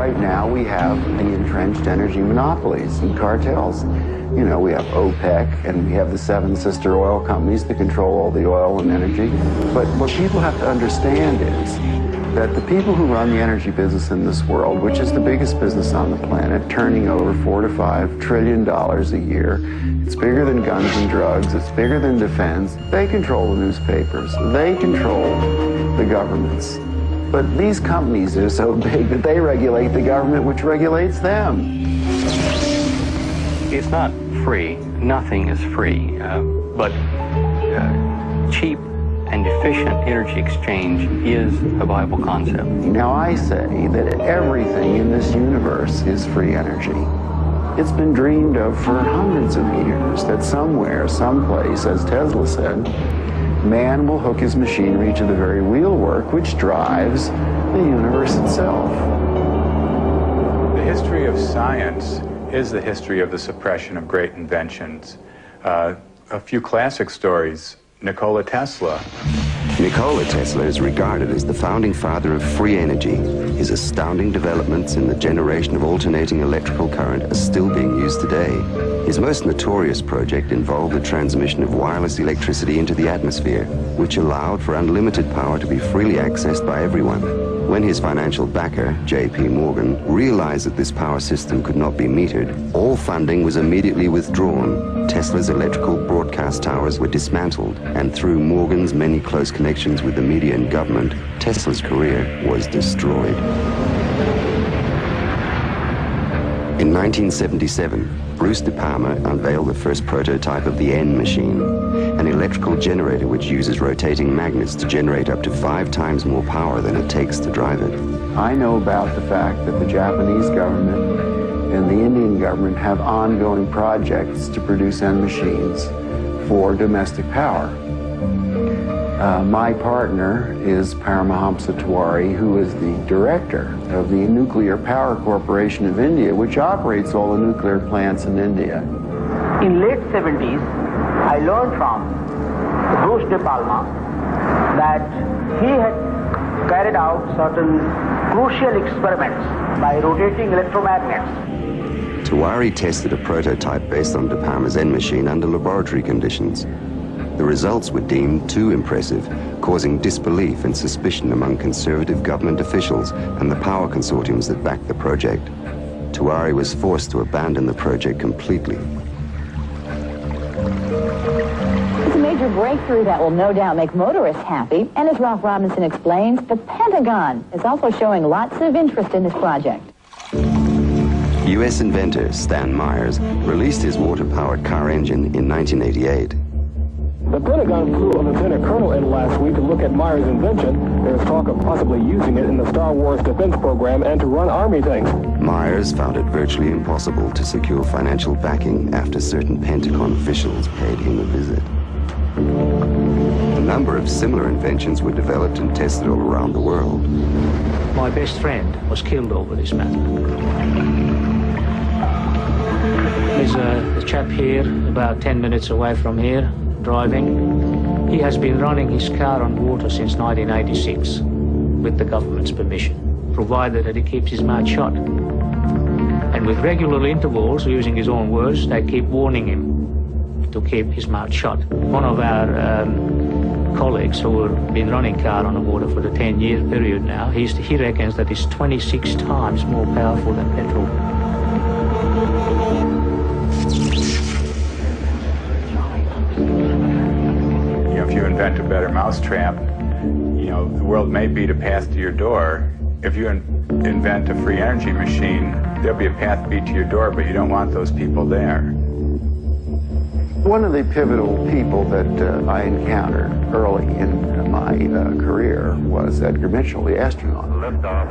right now we have the entrenched energy monopolies and cartels. You know, we have OPEC and we have the 7 sister oil companies that control all the oil and energy. But what people have to understand is that the people who run the energy business in this world, which is the biggest business on the planet, turning over $4 to $5 trillion a year, it's bigger than guns and drugs, it's bigger than defense. They control the newspapers, they control the governments. But these companies are so big that they regulate the government, which regulates them. It's not free. Nothing is free. But cheap and efficient energy exchange is a viable concept. Now I say that everything in this universe is free energy. It's been dreamed of for hundreds of years that somewhere, someplace, as Tesla said, man will hook his machinery to the very wheelwork which drives the universe itself. The history of science is the history of the suppression of great inventions. A few classic stories. Nikola Tesla. Nikola Tesla is regarded as the founding father of free energy. His astounding developments in the generation of alternating electrical current are still being used today. His most notorious project involved the transmission of wireless electricity into the atmosphere, which allowed for unlimited power to be freely accessed by everyone. When his financial backer, J.P. Morgan, realized that this power system could not be metered, all funding was immediately withdrawn. Tesla's electrical broadcast towers were dismantled, and through Morgan's many close connections with the media and government, Tesla's career was destroyed. In 1977, Bruce De Palma unveiled the first prototype of the N machine, an electrical generator which uses rotating magnets to generate up to 5 times more power than it takes to drive it. I know about the fact that the Japanese government and the Indian government have ongoing projects to produce N machines for domestic power. My partner is Paramahamsa Tiwari, who is the director of the Nuclear Power Corporation of India, which operates all the nuclear plants in India. In late 70s, I learned from Bruce De Palma that he had carried out certain crucial experiments by rotating electromagnets. Tiwari tested a prototype based on De Palma's N machine under laboratory conditions. The results were deemed too impressive, causing disbelief and suspicion among conservative government officials and the power consortiums that backed the project. Tiwari was forced to abandon the project completely. It's a major breakthrough that will no doubt make motorists happy, and as Ralph Robinson explains, the Pentagon is also showing lots of interest in this project. U.S. inventor Stan Myers released his water-powered car engine in 1988. The Pentagon flew a lieutenant colonel in last week to look at Myers' invention. There's talk of possibly using it in the Star Wars defense program and to run Army tanks. Myers found it virtually impossible to secure financial backing after certain Pentagon officials paid him a visit. A number of similar inventions were developed and tested all around the world. My best friend was killed over this matter. There's a chap here, about 10 minutes away from here, driving. He has been running his car on water since 1986 with the government's permission, provided that he keeps his mouth shut. And with regular intervals, using his own words, they keep warning him to keep his mouth shut. One of our colleagues who have been running car on the water for the 10-year period now, he reckons that it's 26 times more powerful than petrol. If you invent a better mousetrap, the world may beat a path to your door. If you invent a free energy machine, there'll be a path beat to your door, but you don't want those people there. One of the pivotal people that I encountered early in my career was Edgar Mitchell, the astronaut. Liftoff.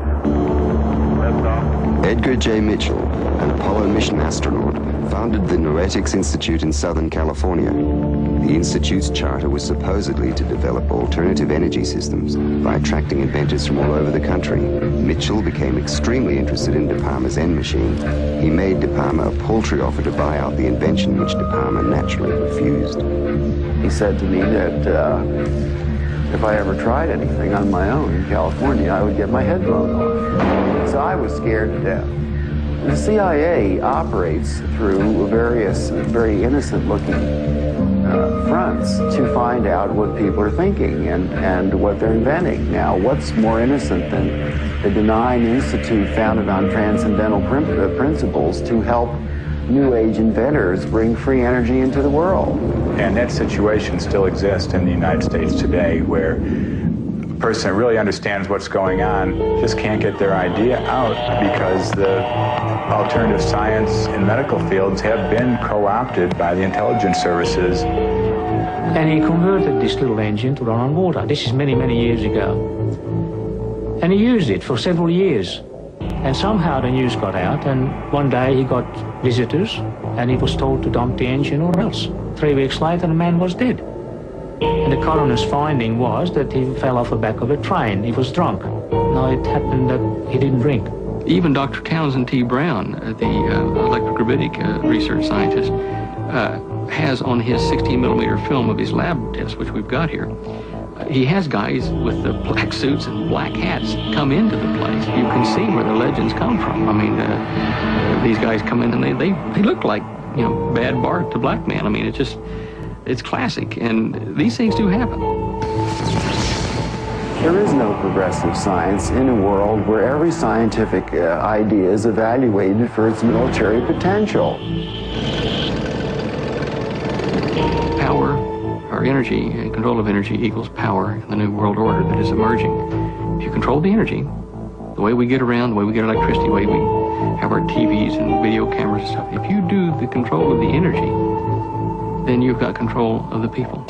Liftoff. Edgar J. Mitchell, an Apollo mission astronaut, founded the Noetics Institute in Southern California. The Institute's charter was supposedly to develop alternative energy systems by attracting inventors from all over the country. Mitchell became extremely interested in De Palma's N machine. He made De Palma a paltry offer to buy out the invention, which De Palma naturally refused. He said to me that if I ever tried anything on my own in California, I would get my head blown off. So I was scared to death. The CIA operates through various very innocent-looking fronts to find out what people are thinking and what they're inventing. Now, what's more innocent than the Denying Institute founded on transcendental principles to help New Age inventors bring free energy into the world? And that situation still exists in the United States today, where a person that really understands what's going on just can't get their idea out because the alternative science and medical fields have been co-opted by the intelligence services. And he converted this little engine to run on water. This is many, many years ago. And he used it for several years. And somehow the news got out, and one day he got visitors, and he was told to dump the engine or else. 3 weeks later, the man was dead. And the coroner's finding was that he fell off the back of a train. He was drunk. Now, it happened that he didn't drink. Even Dr. Townsend T. Brown, the electrogravitic research scientist, has on his 16-millimeter film of his lab tests, which we've got here, he has guys with the black suits and black hats come into the place. You can see where the legends come from. I mean, these guys come in and they look like, you know, Bad Bart to Black Man. I mean, it's classic, and these things do happen. There is no progressive science in a world where every scientific idea is evaluated for its military potential. Power, or energy, and control of energy equals power in the new world order that is emerging. If you control the energy, the way we get around, the way we get electricity, the way we have our TVs and video cameras and stuff, if you do the control of the energy, then you've got control of the people.